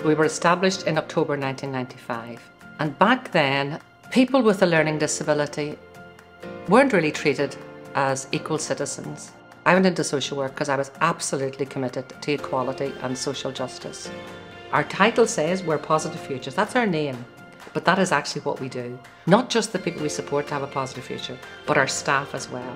We were established in October 1995, and back then people with a learning disability weren't really treated as equal citizens. I went into social work because I was absolutely committed to equality and social justice. Our title says we're Positive Futures, that's our name, but that is actually what we do. Not just the people we support to have a positive future, but our staff as well.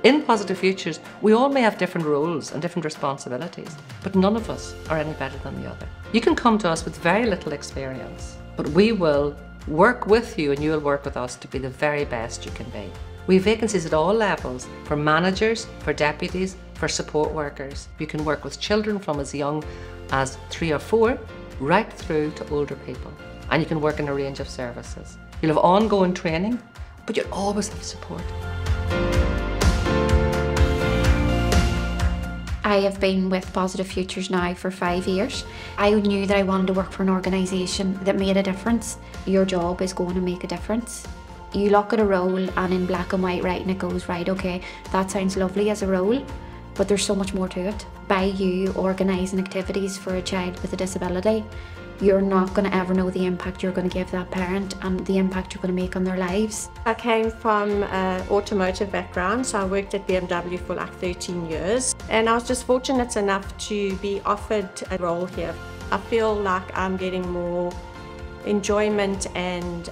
In Positive Futures, we all may have different roles and different responsibilities, but none of us are any better than the other. You can come to us with very little experience, but we will work with you and you will work with us to be the very best you can be. We have vacancies at all levels, for managers, for deputies, for support workers. You can work with children from as young as 3 or 4, right through to older people. And you can work in a range of services. You'll have ongoing training, but you'll always have support. I have been with Positive Futures now for 5 years. I knew that I wanted to work for an organisation that made a difference. Your job is going to make a difference. You look at a role and in black and white writing it goes, right, okay, that sounds lovely as a role, but there's so much more to it. By you organising activities for a child with a disability, you're not going to ever know the impact you're going to give that parent and the impact you're going to make on their lives. I came from an automotive background, so I worked at BMW for like 13 years, and I was just fortunate enough to be offered a role here. I feel like I'm getting more enjoyment and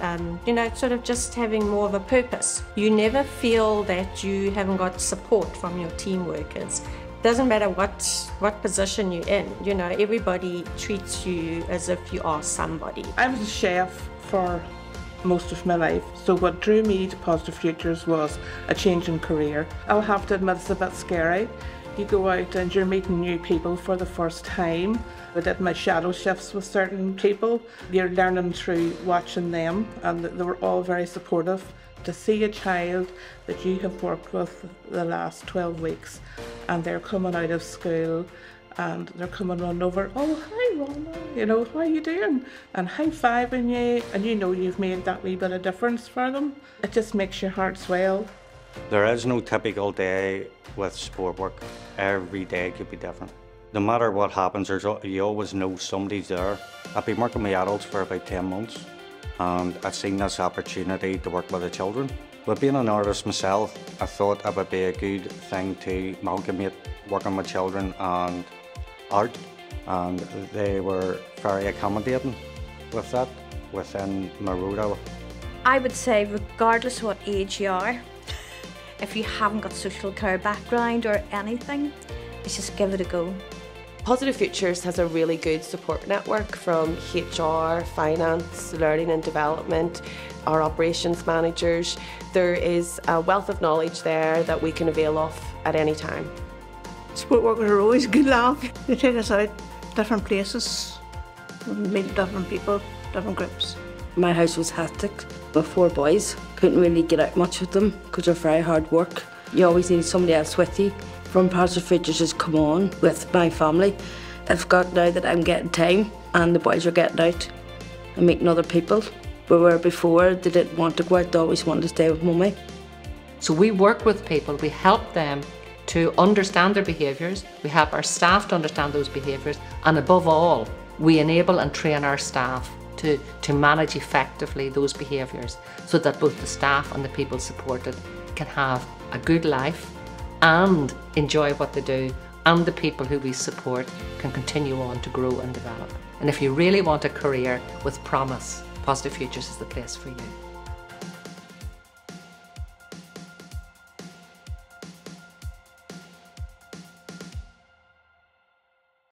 sort of just having more of a purpose. You never feel that you haven't got support from your team workers. Doesn't matter what position you're in, everybody treats you as if you are somebody. I was a chef for most of my life, so what drew me to Positive Futures was a change in career. I'll have to admit it's a bit scary. You go out and you're meeting new people for the first time. I did my shadow shifts with certain people. You're learning through watching them, and they were all very supportive. To see a child that you have worked with the last 12 weeks and they're coming out of school and they're coming on over, oh hi Rona, how are you doing? And high-fiving you, and you've made that wee bit of difference for them. It just makes your heart swell. There is no typical day with sport work. Every day could be different. No matter what happens, you always know somebody's there. I've been working with adults for about 10 months. And I've seen this opportunity to work with the children. With being an artist myself, I thought it would be a good thing to amalgamate working with children and art, and they were very accommodating with that within my rota. I would say regardless of what age you are, if you haven't got social care background or anything, it's just give it a go. Positive Futures has a really good support network from HR, finance, learning and development, our operations managers. There is a wealth of knowledge there that we can avail of at any time. Sport workers are always good laugh. They take us out different places, meet different people, different groups. My house was hectic with 4 boys. Couldn't really get out much with them because they're very hard work. You always need somebody else with you. From Positive Futures has come on with my family. I've got now that I'm getting time and the boys are getting out and meeting other people. But where before they didn't want to go out, they always wanted to stay with mummy. So we work with people, we help them to understand their behaviours, we help our staff to understand those behaviours, and above all, we enable and train our staff to manage effectively those behaviours so that both the staff and the people supported can have a good life and enjoy what they do, and the people who we support can continue on to grow and develop. And if you really want a career with promise, Positive Futures is the place for you.